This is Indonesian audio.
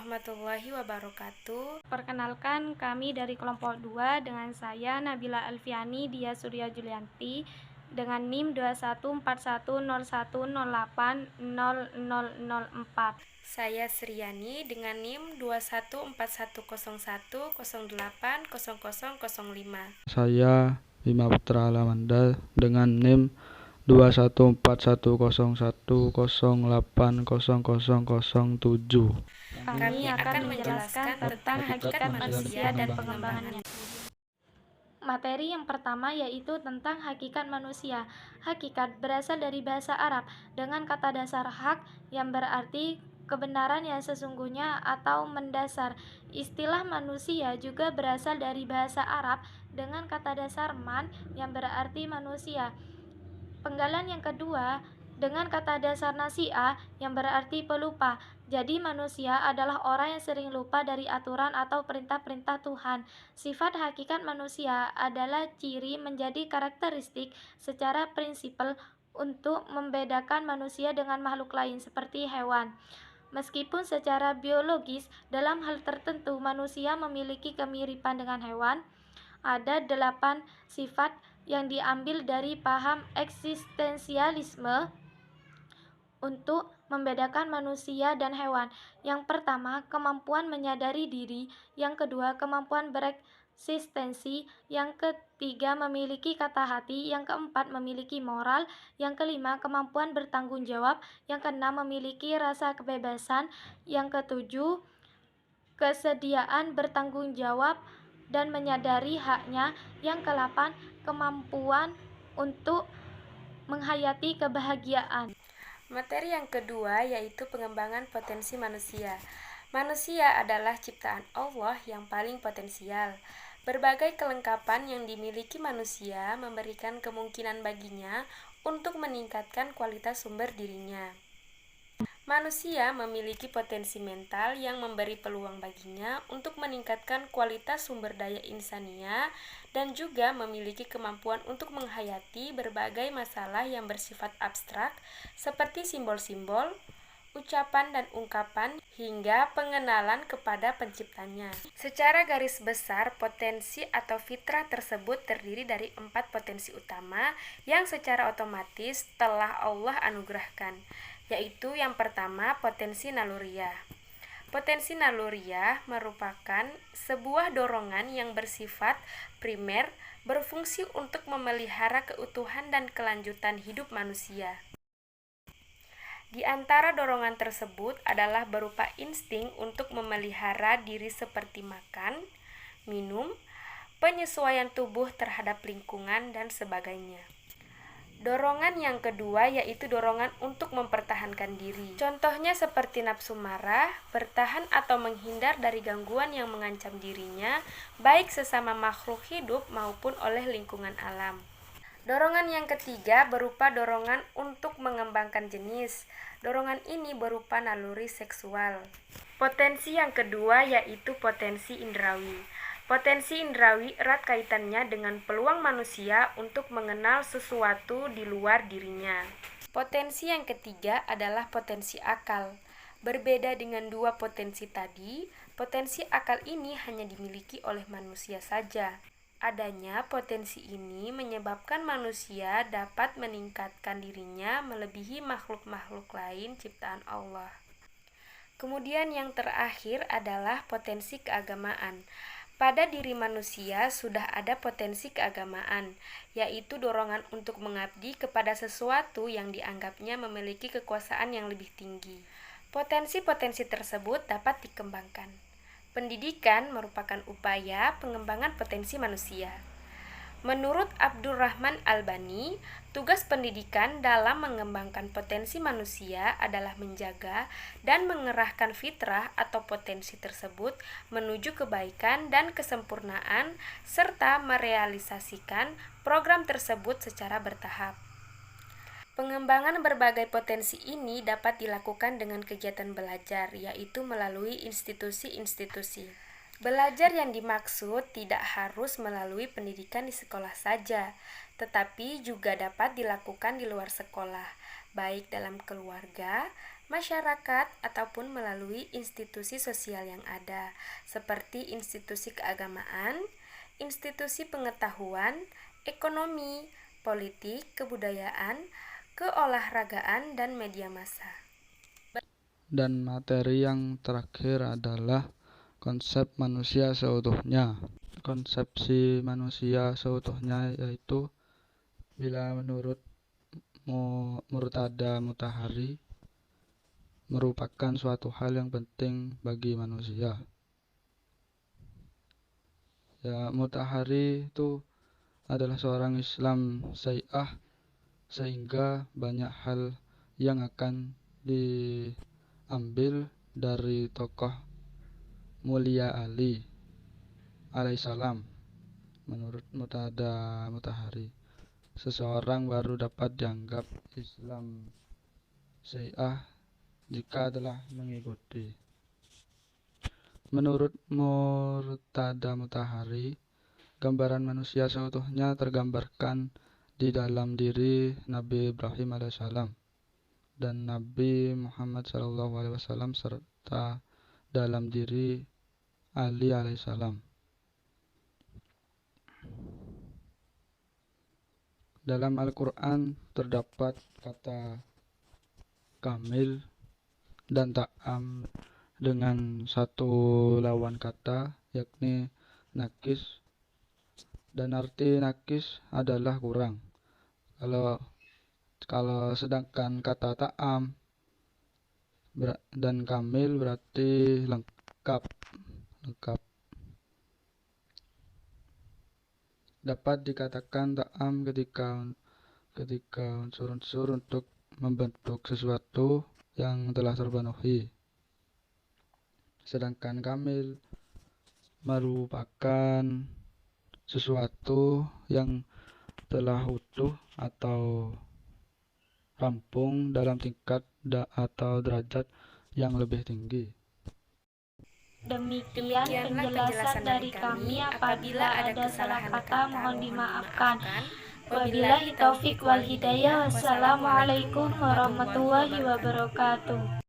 warahmatullahi wabarakatuh. Perkenalkan, kami dari kelompok 2 dengan saya Nabila Alfiani Dia Surya Julianti dengan NIM 214101080004. Saya Sriani dengan NIM 214101080005. Saya Bima Putra Alamanda dengan NIM 214101080007. Kami akan menjelaskan tentang hakikat manusia dan pengembangannya. Materi yang pertama yaitu tentang hakikat manusia. Hakikat berasal dari bahasa Arab dengan kata dasar hak yang berarti kebenaran yang sesungguhnya atau mendasar. Istilah manusia juga berasal dari bahasa Arab dengan kata dasar man yang berarti manusia. Penggalan yang kedua dengan kata dasar nasi'ah yang berarti pelupa. Jadi manusia adalah orang yang sering lupa dari aturan atau perintah-perintah Tuhan. Sifat hakikat manusia adalah ciri menjadi karakteristik secara prinsipal untuk membedakan manusia dengan makhluk lain seperti hewan. Meskipun secara biologis dalam hal tertentu manusia memiliki kemiripan dengan hewan, ada 8 sifat yang diambil dari paham eksistensialisme untuk membedakan manusia dan hewan. Yang pertama, kemampuan menyadari diri. Yang kedua, kemampuan bereksistensi. Yang ketiga, memiliki kata hati. Yang keempat, memiliki moral. Yang kelima, kemampuan bertanggung jawab. Yang keenam, memiliki rasa kebebasan. Yang ketujuh, kesediaan bertanggung jawab dan menyadari haknya. Yang ke-8, kemampuan untuk menghayati kebahagiaan. Materi yang kedua yaitu pengembangan potensi manusia. Manusia adalah ciptaan Allah yang paling potensial. Berbagai kelengkapan yang dimiliki manusia memberikan kemungkinan baginya untuk meningkatkan kualitas sumber dirinya. Manusia memiliki potensi mental yang memberi peluang baginya untuk meningkatkan kualitas sumber daya insania dan juga memiliki kemampuan untuk menghayati berbagai masalah yang bersifat abstrak seperti simbol-simbol, ucapan dan ungkapan, hingga pengenalan kepada penciptanya. Secara garis besar, potensi atau fitrah tersebut terdiri dari 4 potensi utama yang secara otomatis telah Allah anugerahkan, yaitu yang pertama potensi naluriah. Potensi naluriah merupakan sebuah dorongan yang bersifat primer berfungsi untuk memelihara keutuhan dan kelanjutan hidup manusia. Di antara dorongan tersebut adalah berupa insting untuk memelihara diri seperti makan, minum, penyesuaian tubuh terhadap lingkungan, dan sebagainya. Dorongan yang kedua yaitu dorongan untuk mempertahankan diri. Contohnya seperti nafsu marah, bertahan atau menghindar dari gangguan yang mengancam dirinya, baik sesama makhluk hidup maupun oleh lingkungan alam. Dorongan yang ketiga berupa dorongan untuk mengembangkan jenis. Dorongan ini berupa naluri seksual. Potensi yang kedua yaitu potensi indrawi. Potensi indrawi erat kaitannya dengan peluang manusia untuk mengenal sesuatu di luar dirinya. Potensi yang ketiga adalah potensi akal. Berbeda dengan dua potensi tadi, potensi akal ini hanya dimiliki oleh manusia saja. Adanya potensi ini menyebabkan manusia dapat meningkatkan dirinya melebihi makhluk-makhluk lain ciptaan Allah. Kemudian yang terakhir adalah potensi keagamaan. Pada diri manusia sudah ada potensi keagamaan, yaitu dorongan untuk mengabdi kepada sesuatu yang dianggapnya memiliki kekuasaan yang lebih tinggi. Potensi-potensi tersebut dapat dikembangkan. Pendidikan merupakan upaya pengembangan potensi manusia. Menurut Abdurrahman Albani, tugas pendidikan dalam mengembangkan potensi manusia adalah menjaga dan mengerahkan fitrah atau potensi tersebut menuju kebaikan dan kesempurnaan serta merealisasikan program tersebut secara bertahap. Pengembangan berbagai potensi ini dapat dilakukan dengan kegiatan belajar, yaitu melalui institusi-institusi. Belajar yang dimaksud tidak harus melalui pendidikan di sekolah saja, tetapi juga dapat dilakukan di luar sekolah, baik dalam keluarga, masyarakat ataupun melalui institusi sosial yang ada, seperti institusi keagamaan, institusi pengetahuan, ekonomi, politik, kebudayaan, keolahragaan, dan media massa. Dan materi yang terakhir adalah konsep manusia seutuhnya. Konsepsi manusia seutuhnya yaitu bila menurut Murtada Mutahari merupakan suatu hal yang penting bagi manusia. Ya, Mutahari itu adalah seorang Islam Syiah, sehingga banyak hal yang akan diambil dari tokoh mulia Ali alaihissalam. Menurut Murtada Mutahari, seseorang baru dapat dianggap Islam Syiah jika telah mengikuti. Menurut Murtada Mutahari, gambaran manusia seutuhnya tergambarkan di dalam diri Nabi Ibrahim alaihissalam dan Nabi Muhammad SAW serta dalam diri Ali alaihissalam. Dalam Al-Quran terdapat kata kamil dan ta'am dengan satu lawan kata, yakni nakis, dan arti nakis adalah kurang. Kalau sedangkan kata ta'am dan kamil berarti lengkap. Dapat dikatakan ta'am ketika unsur-unsur untuk membentuk sesuatu yang telah terpenuhi. Sedangkan kamil merupakan sesuatu yang telah utuh atau rampung dalam tingkat atau derajat yang lebih tinggi. Demikian penjelasan dari kami. Apabila ada salah kata, mohon dimaafkan. Wabillahi taufik wal hidayah. Wassalamualaikum warahmatullahi wabarakatuh.